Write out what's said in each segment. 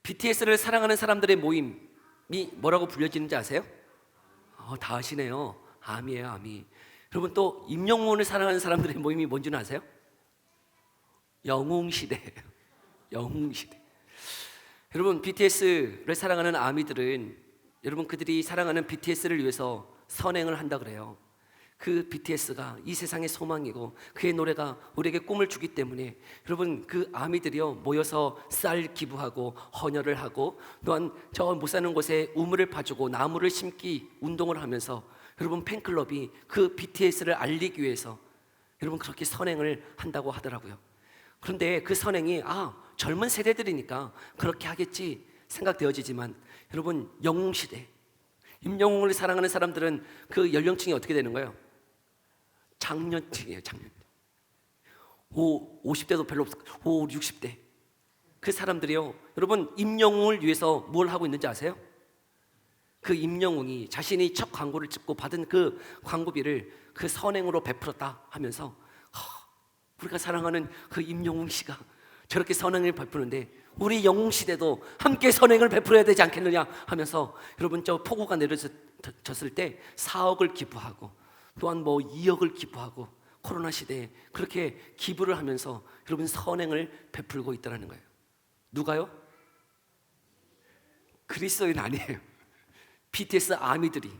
BTS를 사랑하는 사람들의 모임이 뭐라고 불려지는지 아세요? 다 아시네요. 아미예요, 아미. 여러분, 또 임영웅을 사랑하는 사람들의 모임이 뭔지는 아세요? 영웅시대예요. 영웅시대. 여러분, BTS를 사랑하는 아미들은 여러분 그들이 사랑하는 BTS를 위해서 선행을 한다 그래요. 그 BTS가 이 세상의 소망이고 그의 노래가 우리에게 꿈을 주기 때문에 여러분 그 아미들이요 모여서 쌀 기부하고 헌혈을 하고 또한 저 못 사는 곳에 우물을 파주고 나무를 심기 운동을 하면서 여러분 팬클럽이 그 BTS를 알리기 위해서 여러분 그렇게 선행을 한다고 하더라고요. 그런데 그 선행이 젊은 세대들이니까 그렇게 하겠지 생각되어지지만 여러분 영웅시대 임영웅을 사랑하는 사람들은 그 연령층이 어떻게 되는 거예요? 장년층이에요. 장년층. 50대도 별로 없을 거예요. 60대 그 사람들이요 여러분 임영웅을 위해서 뭘 하고 있는지 아세요? 그 임영웅이 자신이 첫 광고를 찍고 받은 그 광고비를 그 선행으로 베풀었다 하면서 우리가 사랑하는 그 임영웅 씨가 저렇게 선행을 베푸는데 우리 영웅시대도 함께 선행을 베풀어야 되지 않겠느냐 하면서 여러분 저 폭우가 내려졌을 때 4억을 기부하고 또한 2억을 기부하고 코로나 시대에 그렇게 기부를 하면서 여러분 선행을 베풀고 있다는 거예요. 누가요? 그리스도인 아니에요. BTS 아미들이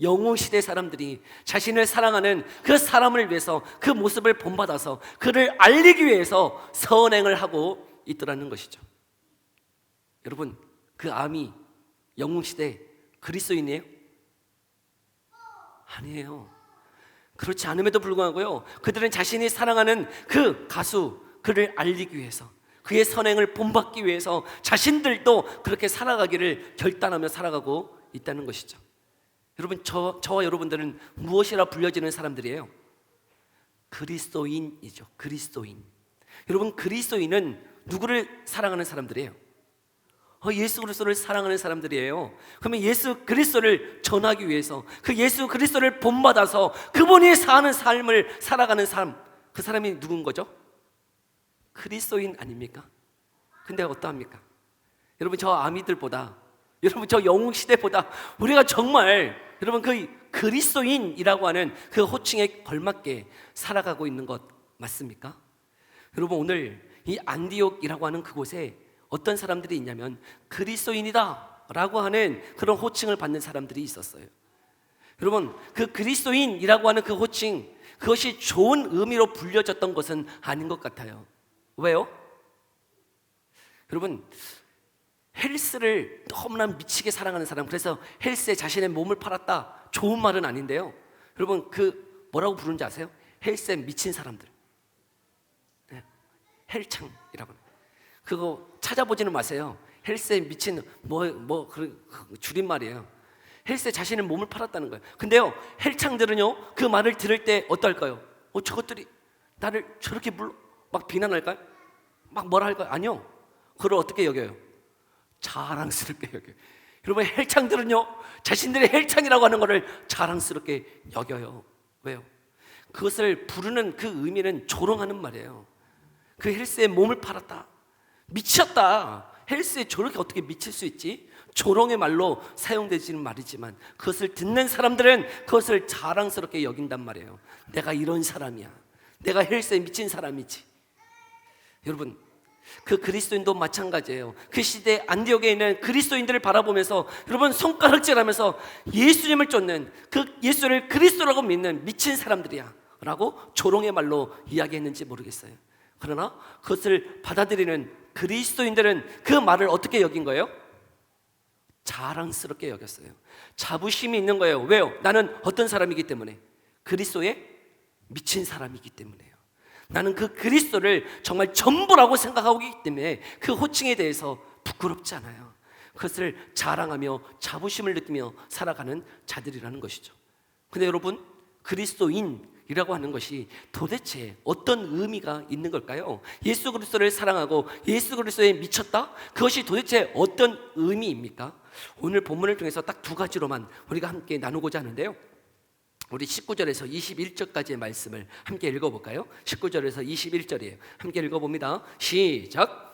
영웅시대 사람들이 자신을 사랑하는 그 사람을 위해서 그 모습을 본받아서 그를 알리기 위해서 선행을 하고 있더라는 것이죠. 여러분 그 아미 영웅시대 그리스도인이에요? 아니에요. 그렇지 않음에도 불구하고요 그들은 자신이 사랑하는 그 가수 그를 알리기 위해서 그의 선행을 본받기 위해서 자신들도 그렇게 살아가기를 결단하며 살아가고 있다는 것이죠. 여러분 저와 여러분들은 무엇이라 불려지는 사람들이에요? 그리스도인이죠. 그리스도인. 여러분 그리스도인은 누구를 사랑하는 사람들이에요? 예수 그리스도를 사랑하는 사람들이에요. 그러면 예수 그리스도를 전하기 위해서 그 예수 그리스도를 본받아서 그분이 사는 삶을 살아가는 사람, 그 사람이 누군 거죠? 그리스도인 아닙니까? 근데 어떠합니까? 여러분 저 아미들보다 여러분 저 영웅시대보다 우리가 정말 여러분 그 그리스도인이라고 하는 그 호칭에 걸맞게 살아가고 있는 것 맞습니까? 여러분 오늘 이 안디옥이라고 하는 그곳에 어떤 사람들이 있냐면 그리스도인이다 라고 하는 그런 호칭을 받는 사람들이 있었어요. 여러분 그 그리스도인이라고 하는 그 호칭 그것이 좋은 의미로 불려졌던 것은 아닌 것 같아요. 왜요? 여러분 헬스를 너무나 미치게 사랑하는 사람, 그래서 헬스에 자신의 몸을 팔았다, 좋은 말은 아닌데요 여러분 그 뭐라고 부르는지 아세요? 헬스에 미친 사람들, 헬창이라고. 그거 찾아보지는 마세요. 헬스에 미친 그 줄임말이에요. 헬스에 자신의 몸을 팔았다는 거예요. 근데요 헬창들은요 그 말을 들을 때 어떨까요? 저것들이 나를 저렇게 막 비난할까요? 막 뭐라 할까요? 아니요. 그걸 어떻게 여겨요? 자랑스럽게 여겨요. 여러분 헬창들은요 자신들의 헬창이라고 하는 것을 자랑스럽게 여겨요. 왜요? 그것을 부르는 그 의미는 조롱하는 말이에요. 그 헬스에 몸을 팔았다, 미쳤다, 헬스에 저렇게 어떻게 미칠 수 있지? 조롱의 말로 사용되지는 말이지만 그것을 듣는 사람들은 그것을 자랑스럽게 여긴단 말이에요. 내가 이런 사람이야, 내가 헬스에 미친 사람이지. 여러분 그 그리스도인도 마찬가지예요. 그 시대 안디옥에 있는 그리스도인들을 바라보면서 여러분 손가락질하면서 예수님을 쫓는 그 예수를 그리스도라고 믿는 미친 사람들이야 라고 조롱의 말로 이야기했는지 모르겠어요. 그러나 그것을 받아들이는 그리스도인들은 그 말을 어떻게 여긴 거예요? 자랑스럽게 여겼어요. 자부심이 있는 거예요. 왜요? 나는 어떤 사람이기 때문에? 그리스도의 미친 사람이기 때문에요. 나는 그 그리스도를 정말 전부라고 생각하고 있기 때문에 그 호칭에 대해서 부끄럽지 않아요. 그것을 자랑하며 자부심을 느끼며 살아가는 자들이라는 것이죠. 근데 여러분 그리스도인이라고 하는 것이 도대체 어떤 의미가 있는 걸까요? 예수 그리스도를 사랑하고 예수 그리스도에 미쳤다? 그것이 도대체 어떤 의미입니까? 오늘 본문을 통해서 딱 두 가지로만 우리가 함께 나누고자 하는데요 우리 19절에서 21절까지의 말씀을 함께 읽어볼까요? 19절에서 21절이에요. 함께 읽어봅니다. 시작.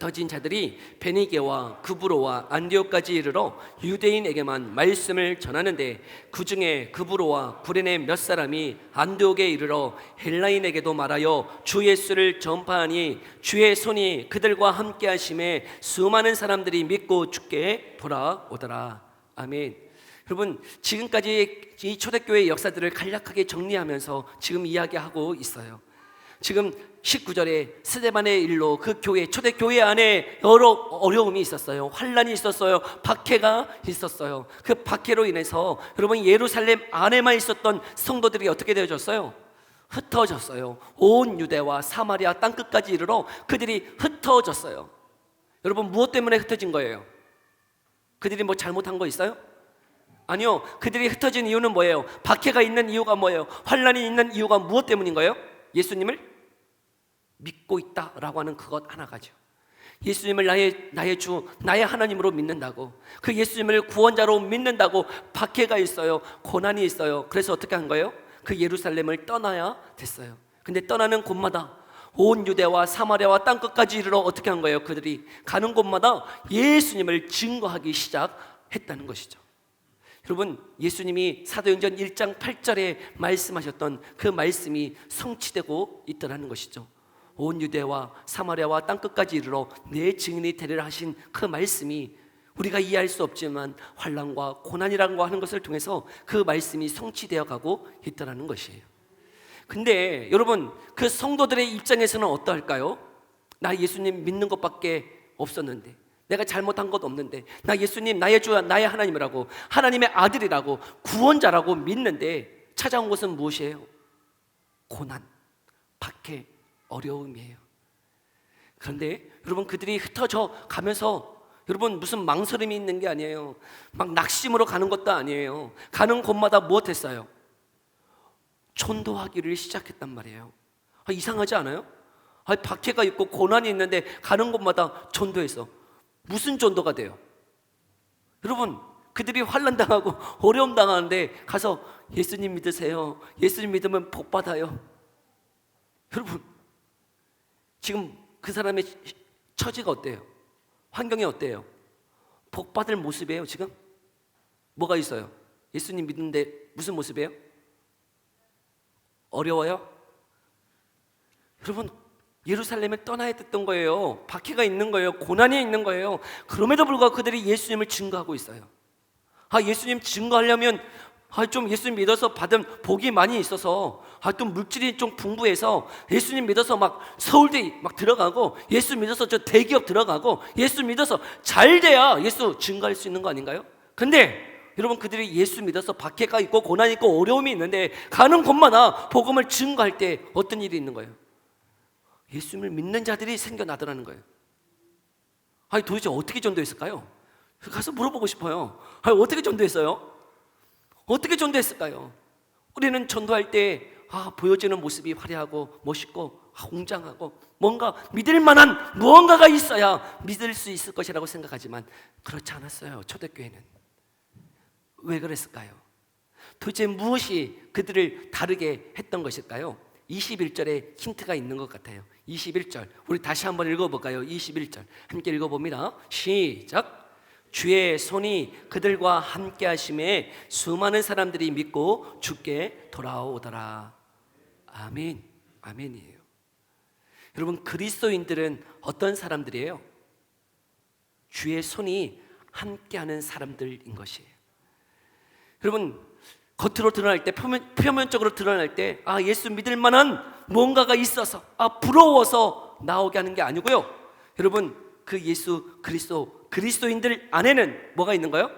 흩어진 자들이 베니게와 구브로와 안디옥까지 이르러 유대인에게만 말씀을 전하는데 그 중에 구브로와 구레네 몇 사람이 안디옥에 이르러 헬라인에게도 말하여 주 예수를 전파하니 주의 손이 그들과 함께 하심에 수많은 사람들이 믿고 주께 돌아오더라. 아멘. 여러분, 지금까지 이 초대교회의 역사들을 간략하게 정리하면서 지금 이야기하고 있어요. 지금 19절에 스데반의 일로 그 교회, 초대교회 안에 여러 어려움이 있었어요. 환란이 있었어요. 박해가 있었어요. 그 박해로 인해서 여러분, 예루살렘 안에만 있었던 성도들이 어떻게 되어졌어요? 흩어졌어요. 온 유대와 사마리아 땅끝까지 이르러 그들이 흩어졌어요. 여러분, 무엇 때문에 흩어진 거예요? 그들이 뭐 잘못한 거 있어요? 아니요. 그들이 흩어진 이유는 뭐예요? 박해가 있는 이유가 뭐예요? 환란이 있는 이유가 무엇 때문인 거예요? 예수님을 믿고 있다라고 하는 그것 하나가죠. 예수님을 나의 주, 나의 하나님으로 믿는다고, 그 예수님을 구원자로 믿는다고 박해가 있어요. 고난이 있어요. 그래서 어떻게 한 거예요? 그 예루살렘을 떠나야 됐어요. 근데 떠나는 곳마다 온 유대와 사마리아와 땅끝까지 이르러 어떻게 한 거예요? 그들이 가는 곳마다 예수님을 증거하기 시작했다는 것이죠. 여러분, 예수님이 사도행전 1장 8절에 말씀하셨던 그 말씀이 성취되고 있더라는 것이죠. 온 유대와 사마리아와 땅끝까지 이르러 내 증인이 되리라 하신 그 말씀이 우리가 이해할 수 없지만 환난과 고난이라고 하는 것을 통해서 그 말씀이 성취되어 가고 있더라는 것이에요. 근데 여러분, 그 성도들의 입장에서는 어떠할까요? 나 예수님 믿는 것밖에 없었는데, 내가 잘못한 것 없는데, 나 예수님 나의 주, 나의 하나님이라고, 하나님의 아들이라고, 구원자라고 믿는데 찾아온 것은 무엇이에요? 고난, 박해, 어려움이에요. 그런데 여러분, 그들이 흩어져 가면서 여러분, 무슨 망설임이 있는 게 아니에요. 막 낙심으로 가는 것도 아니에요. 가는 곳마다 무엇했어요? 전도하기를 시작했단 말이에요. 이상하지 않아요? 박해가 있고 고난이 있는데 가는 곳마다 전도했어. 무슨 전도가 돼요? 여러분, 그들이 환난 당하고 어려움 당하는데 가서 예수님 믿으세요. 예수님 믿으면 복 받아요. 여러분, 지금 그 사람의 처지가 어때요? 환경이 어때요? 복 받을 모습이에요. 지금 뭐가 있어요? 예수님 믿는데 무슨 모습이에요? 어려워요? 여러분, 예루살렘을 떠나야 됐던 거예요. 박해가 있는 거예요. 고난이 있는 거예요. 그럼에도 불구하고 그들이 예수님을 증거하고 있어요. 예수님 증거하려면 좀 예수님 믿어서 받은 복이 많이 있어서 또 물질이 좀 풍부해서 예수님 믿어서 막 서울대 막 들어가고, 예수 믿어서 저 대기업 들어가고, 예수 믿어서 잘 돼야 예수 증거할 수 있는 거 아닌가요? 근데 여러분, 그들이 예수 믿어서 박해가 있고 고난이 있고 어려움이 있는데 가는 곳마다 복음을 증거할 때 어떤 일이 있는 거예요? 예수님을 믿는 자들이 생겨나더라는 거예요. 도대체 어떻게 전도했을까요? 가서 물어보고 싶어요. 어떻게 전도했어요? 어떻게 전도했을까요? 우리는 전도할 때 보여지는 모습이 화려하고 멋있고 웅장하고 뭔가 믿을 만한 무언가가 있어야 믿을 수 있을 것이라고 생각하지만 그렇지 않았어요. 초대교회는. 왜 그랬을까요? 도대체 무엇이 그들을 다르게 했던 것일까요? 21절에 힌트가 있는 것 같아요. 21절 우리 다시 한번 읽어볼까요? 21절 함께 읽어봅니다. 시작. 주의 손이 그들과 함께 하심에 수많은 사람들이 믿고 주께 돌아오더라. 아멘. 아멘이에요. 여러분, 그리스도인들은 어떤 사람들이에요? 주의 손이 함께하는 사람들인 것이에요. 여러분, 겉으로 드러날 때, 표면적으로 드러날 때 예수 믿을 만한 뭔가가 있어서 부러워서 나오게 하는 게 아니고요. 여러분, 그 예수 그리스도인들 안에는 뭐가 있는 거예요?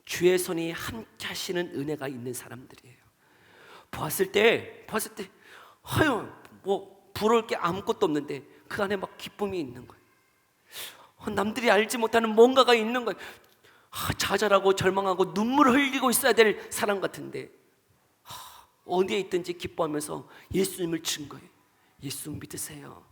주의 손이 함께 하시는 은혜가 있는 사람들이에요. 보았을 때 뭐 부러울 게 아무것도 없는데 그 안에 막 기쁨이 있는 거예요. 남들이 알지 못하는 뭔가가 있는 거예요. 좌절하고 절망하고 눈물을 흘리고 있어야 될 사람 같은데 어디에 있든지 기뻐하면서 예수님을 증거해. 예수 믿으세요.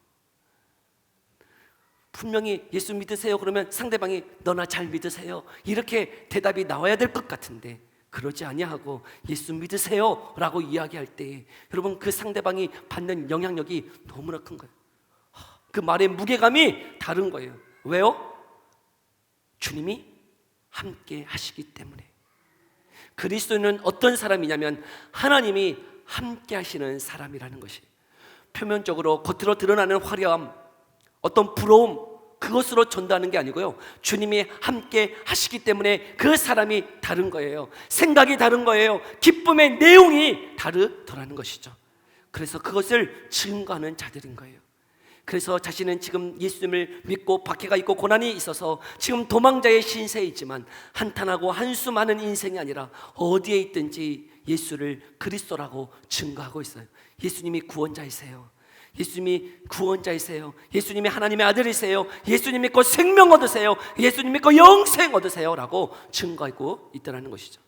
분명히 예수 믿으세요 그러면 상대방이 너나 잘 믿으세요 이렇게 대답이 나와야 될 것 같은데 그러지 아니하고 예수 믿으세요 라고 이야기할 때 여러분, 그 상대방이 받는 영향력이 너무나 큰 거예요. 그 말의 무게감이 다른 거예요. 왜요? 주님이 함께 하시기 때문에. 그리스도인은 어떤 사람이냐면 하나님이 함께 하시는 사람이라는 것이, 표면적으로 겉으로 드러나는 화려함, 어떤 부러움, 그것으로 전도하는 게 아니고요, 주님이 함께 하시기 때문에 그 사람이 다른 거예요. 생각이 다른 거예요. 기쁨의 내용이 다르더라는 것이죠. 그래서 그것을 증거하는 자들인 거예요. 그래서 자신은 지금 예수님을 믿고 박해가 있고 고난이 있어서 지금 도망자의 신세에 있지만, 한탄하고 한수 많은 인생이 아니라 어디에 있든지 예수를 그리스도라고 증거하고 있어요. 예수님이 구원자이세요. 예수님이 구원자이세요. 예수님이 하나님의 아들이세요. 예수님 믿고 생명 얻으세요. 예수님 믿고 영생 얻으세요 라고 증거하고 있다는 것이죠.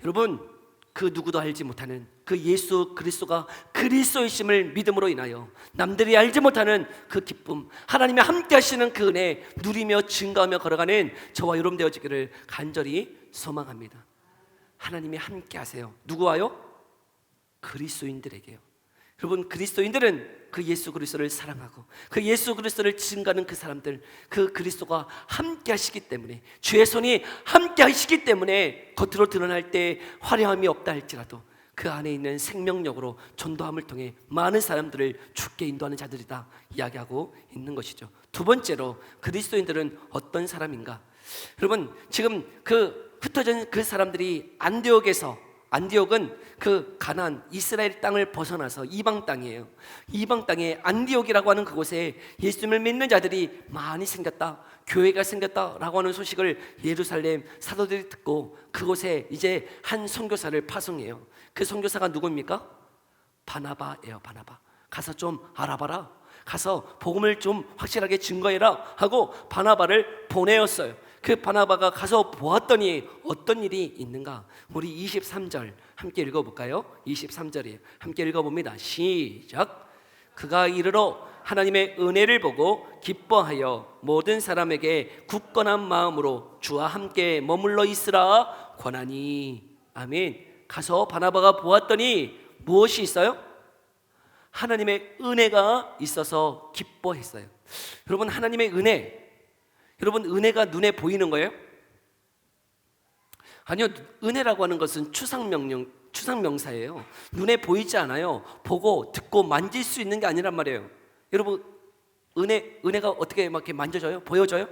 여러분, 그 누구도 알지 못하는 그 예수 그리스도가 그리스도이심을 믿음으로 인하여 남들이 알지 못하는 그 기쁨, 하나님이 함께 하시는 그 은혜 누리며 증거하며 걸어가는 저와 여러분 되어지기를 간절히 소망합니다. 하나님이 함께 하세요. 누구와요? 그리스도인들에게요. 여러분, 그리스도인들은 그 예수 그리스도를 사랑하고 그 예수 그리스도를 증거하는 그 사람들, 그 그리스도가 함께 하시기 때문에, 주의 손이 함께 하시기 때문에 겉으로 드러날 때 화려함이 없다 할지라도 그 안에 있는 생명력으로 전도함을 통해 많은 사람들을 주께 인도하는 자들이다 이야기하고 있는 것이죠. 두 번째로, 그리스도인들은 어떤 사람인가? 여러분, 지금 그 흩어진 그 사람들이 안디옥은 그 가나안 이스라엘 땅을 벗어나서 이방 땅이에요. 이방 땅에 안디옥이라고 하는 그곳에 예수님을 믿는 자들이 많이 생겼다, 교회가 생겼다라고 하는 소식을 예루살렘 사도들이 듣고 그곳에 이제 한 선교사를 파송해요. 그 선교사가 누구입니까? 바나바예요. 바나바. 가서 좀 알아봐라, 가서 복음을 좀 확실하게 증거해라 하고 바나바를 보내었어요. 그 바나바가 가서 보았더니 어떤 일이 있는가? 우리 23절 함께 읽어볼까요? 23절이에요. 함께 읽어봅니다. 시작. 그가 이르러 하나님의 은혜를 보고 기뻐하여 모든 사람에게 굳건한 마음으로 주와 함께 머물러 있으라 권하니. 아멘. 가서 바나바가 보았더니 무엇이 있어요? 하나님의 은혜가 있어서 기뻐했어요. 여러분, 하나님의 은혜, 여러분, 은혜가 눈에 보이는 거예요? 아니요. 은혜라고 하는 것은 추상명사예요. 눈에 보이지 않아요. 보고 듣고 만질 수 있는 게 아니란 말이에요. 여러분, 은혜가 어떻게 막 이렇게 만져져요? 보여져요?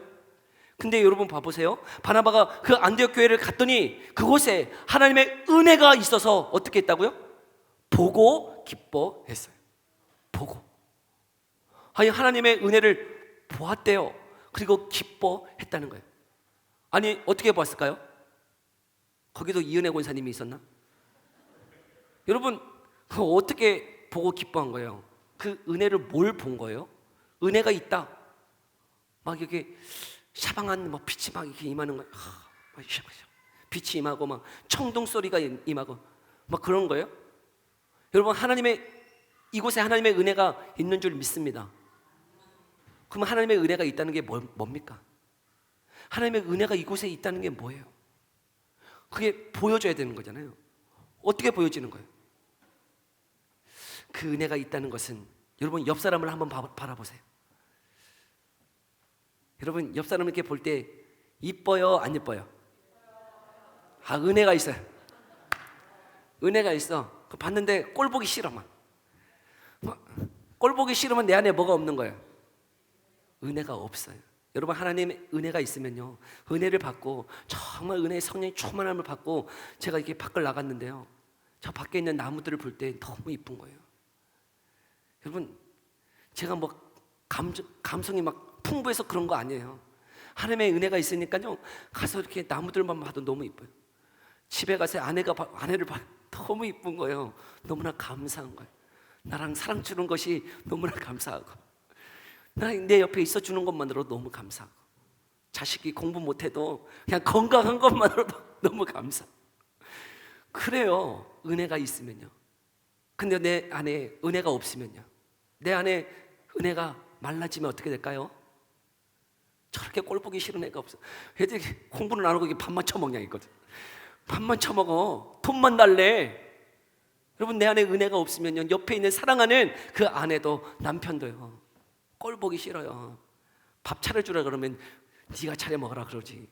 근데 여러분 봐보세요. 바나바가 그 안디옥 교회를 갔더니 그곳에 하나님의 은혜가 있어서 어떻게 했다고요? 보고 기뻐했어요. 보고. 아니, 하나님의 은혜를 보았대요. 그리고 기뻐했다는 거예요. 아니, 어떻게 보았을까요? 거기도 이은혜 권사님이 있었나? 여러분, 어떻게 보고 기뻐한 거예요? 그 은혜를 뭘 본 거예요? 은혜가 있다, 막 이렇게 샤방한 막 빛이 막 이렇게 임하는 거예요. 빛이 임하고 막 청동 소리가 임하고 막 그런 거예요? 여러분, 이곳에 하나님의 은혜가 있는 줄 믿습니다. 그럼 하나님의 은혜가 있다는 게 뭡니까? 하나님의 은혜가 이곳에 있다는 게 뭐예요? 그게 보여줘야 되는 거잖아요. 어떻게 보여지는 거예요? 그 은혜가 있다는 것은, 여러분, 옆 사람을 한번 바라보세요. 여러분, 옆 사람을 이렇게 볼 때 이뻐요, 안 이뻐요? 아, 은혜가 있어요. 은혜가 있어. 봤는데 꼴 보기 싫어. 꼴 보기 싫으면 내 안에 뭐가 없는 거예요? 은혜가 없어요. 여러분, 하나님의 은혜가 있으면요, 은혜를 받고 정말 은혜의 성령의 충만함을 받고 제가 이렇게 밖을 나갔는데요, 저 밖에 있는 나무들을 볼 때 너무 이쁜 거예요. 여러분, 제가 뭐 감성이 막 풍부해서 그런 거 아니에요. 하나님의 은혜가 있으니까요, 가서 이렇게 나무들만 봐도 너무 이뻐요. 집에 가서 아내를 봐, 너무 이쁜 거예요. 너무나 감사한 거예요. 나랑 사랑 주는 것이 너무나 감사하고, 내 옆에 있어 주는 것만으로도 너무 감사하고, 자식이 공부 못해도 그냥 건강한 것만으로도 너무 감사하고 그래요. 은혜가 있으면요. 근데 내 안에 은혜가 없으면요, 내 안에 은혜가 말라지면 어떻게 될까요? 저렇게 꼴 보기 싫은 애가 없어. 애들이 공부는 안 하고 밥만 처먹냐 있거든. 밥만 처먹어. 돈만 달래. 여러분, 내 안에 은혜가 없으면요, 옆에 있는 사랑하는 그 아내도 남편도요, 꼴 보기 싫어요. 밥 차려주라 그러면 네가 차려 먹으라 그러지.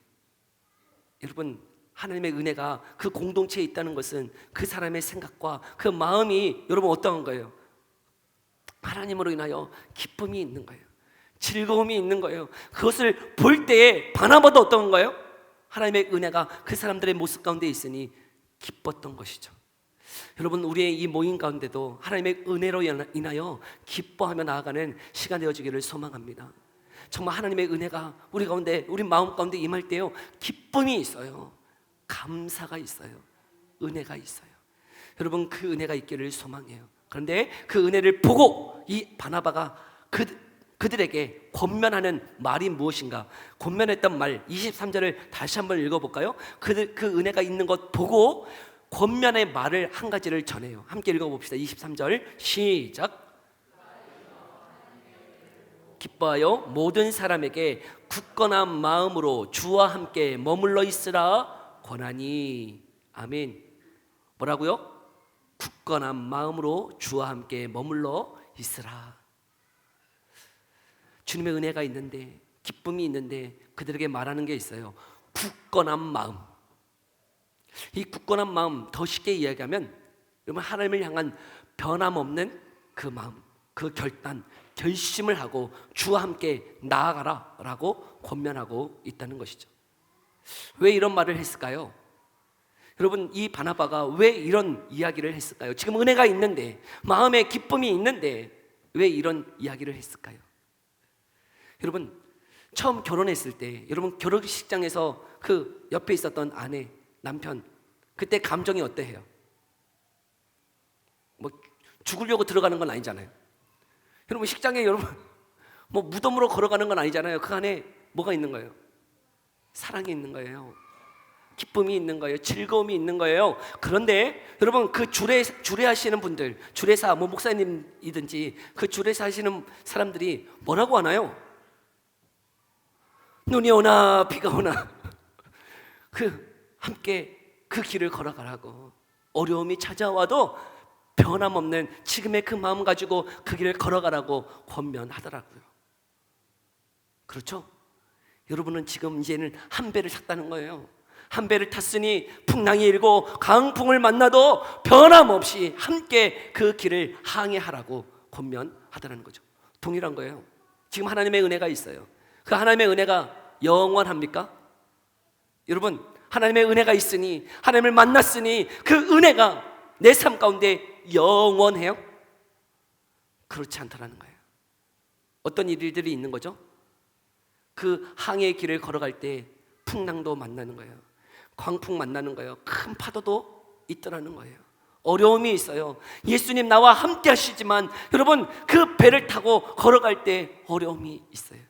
여러분, 하나님의 은혜가 그 공동체에 있다는 것은 그 사람의 생각과 그 마음이 여러분 어떠한 거예요? 하나님으로 인하여 기쁨이 있는 거예요. 즐거움이 있는 거예요. 그것을 볼 때에 바나바도 어떤 거예요? 하나님의 은혜가 그 사람들의 모습 가운데 있으니 기뻤던 것이죠. 여러분, 우리의 이 모임 가운데도 하나님의 은혜로 인하여 기뻐하며 나아가는 시간 되어지기를 소망합니다. 정말 하나님의 은혜가 우리 가운데, 우리 마음 가운데 임할 때요, 기쁨이 있어요. 감사가 있어요. 은혜가 있어요. 여러분, 그 은혜가 있기를 소망해요. 그런데 그 은혜를 보고 이 바나바가 그들에게 권면하는 말이 무엇인가? 권면했던 말 23절을 다시 한번 읽어볼까요? 그 은혜가 있는 것 보고 권면의 말을 한 가지를 전해요. 함께 읽어봅시다. 23절 시작. 기뻐하여 모든 사람에게 굳건한 마음으로 주와 함께 머물러 있으라 권하니. 아멘. 뭐라고요? 굳건한 마음으로 주와 함께 머물러 있으라. 주님의 은혜가 있는데, 기쁨이 있는데 그들에게 말하는 게 있어요. 굳건한 마음. 이 굳건한 마음, 더 쉽게 이야기하면 여러분, 하나님을 향한 변함없는 그 마음, 그 결단, 결심을 하고 주와 함께 나아가라 라고 권면하고 있다는 것이죠. 왜 이런 말을 했을까요? 여러분, 이 바나바가 왜 이런 이야기를 했을까요? 지금 은혜가 있는데, 마음에 기쁨이 있는데 왜 이런 이야기를 했을까요? 여러분, 처음 결혼했을 때, 여러분 결혼식장에서 그 옆에 있었던 아내, 남편, 그때 감정이 어때요? 뭐 죽으려고 들어가는 건 아니잖아요. 여러분, 식장에 여러분 뭐 무덤으로 걸어가는 건 아니잖아요. 그 안에 뭐가 있는 거예요? 사랑이 있는 거예요. 기쁨이 있는 거예요. 즐거움이 있는 거예요. 그런데 여러분, 그 주례하시는 분들, 주례사, 뭐 목사님이든지 그 주례사 하시는 사람들이 뭐라고 하나요? 눈이 오나 비가 오나 함께 그 길을 걸어가라고. 어려움이 찾아와도 변함없는 지금의 그 마음 가지고 그 길을 걸어가라고 권면하더라고요. 그렇죠? 여러분은 지금 이제는 한 배를 탔다는 거예요. 한 배를 탔으니 풍랑이 일고 강풍을 만나도 변함없이 함께 그 길을 항해하라고 권면하더라는 거죠. 동일한 거예요. 지금 하나님의 은혜가 있어요. 그 하나님의 은혜가 영원합니까? 여러분, 하나님의 은혜가 있으니, 하나님을 만났으니 그 은혜가 내 삶 가운데 영원해요? 그렇지 않다라는 거예요. 어떤 일들이 있는 거죠? 그 항해의 길을 걸어갈 때 풍랑도 만나는 거예요. 광풍 만나는 거예요. 큰 파도도 있더라는 거예요. 어려움이 있어요. 예수님 나와 함께 하시지만 여러분, 그 배를 타고 걸어갈 때 어려움이 있어요.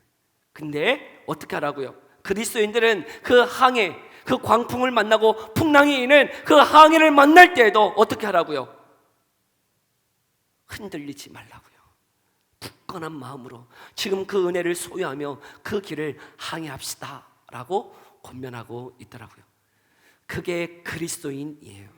근데 어떻게 하라고요? 그리스도인들은 그 항해, 그 광풍을 만나고 풍랑이 있는 그 항해를 만날 때에도 어떻게 하라고요? 흔들리지 말라고요. 굳건한 마음으로 지금 그 은혜를 소유하며 그 길을 항해합시다 라고 권면하고 있더라고요. 그게 그리스도인이에요.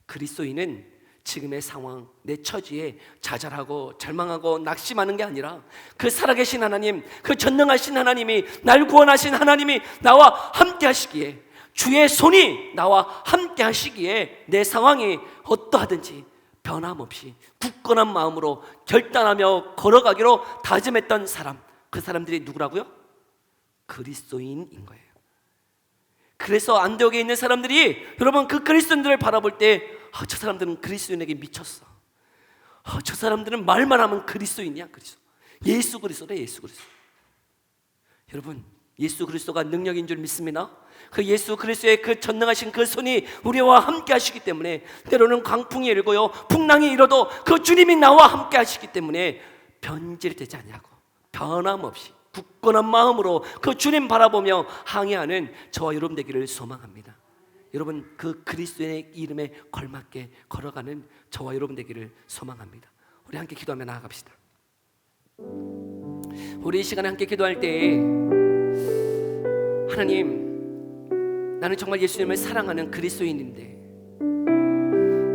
그리스도인은 지금의 상황, 내 처지에 좌절하고 절망하고 낙심하는 게 아니라 그 살아계신 하나님, 그 전능하신 하나님이, 날 구원하신 하나님이 나와 함께 하시기에, 주의 손이 나와 함께 하시기에 내 상황이 어떠하든지 변함없이 굳건한 마음으로 결단하며 걸어가기로 다짐했던 사람, 그 사람들이 누구라고요? 그리스도인인 거예요. 그래서 안디옥에 있는 사람들이 여러분, 그 그리스도인들을 바라볼 때 저 사람들은 그리스도인에게 미쳤어. 저 사람들은 말만 하면 그리스도인이야. 예수 그리스도래, 예수 그리스도. 여러분, 예수 그리스도가 능력인 줄 믿습니다. 그 예수 그리스도의 그 전능하신 그 손이 우리와 함께 하시기 때문에 때로는 광풍이 일고요, 풍랑이 일어도 그 주님이 나와 함께 하시기 때문에 변질되지 않냐고, 변함없이 굳건한 마음으로 그 주님 바라보며 항해하는 저와 여러분 되기를 소망합니다. 여러분, 그 그리스도의 이름에 걸맞게 걸어가는 저와 여러분 되기를 소망합니다. 우리 함께 기도하며 나아갑시다. 우리 이 시간에 함께 기도할 때, 하나님, 나는 정말 예수님을 사랑하는 그리스도인인데,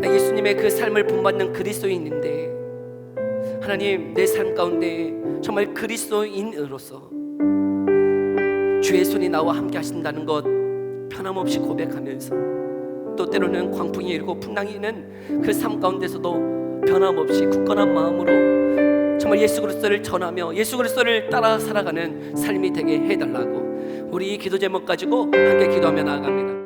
나 예수님의 그 삶을 본받는 그리스도인인데, 하나님, 내 삶 가운데 정말 그리스도인으로서 주의 손이 나와 함께 하신다는 것 변함없이 고백하면서, 또 때로는 광풍이 일고 풍랑이 있는 그 삶 가운데서도 변함없이 굳건한 마음으로 정말 예수 그리스도를 전하며 예수 그리스도를 따라 살아가는 삶이 되게 해달라고, 우리 이 기도 제목 가지고 함께 기도하며 나아갑니다.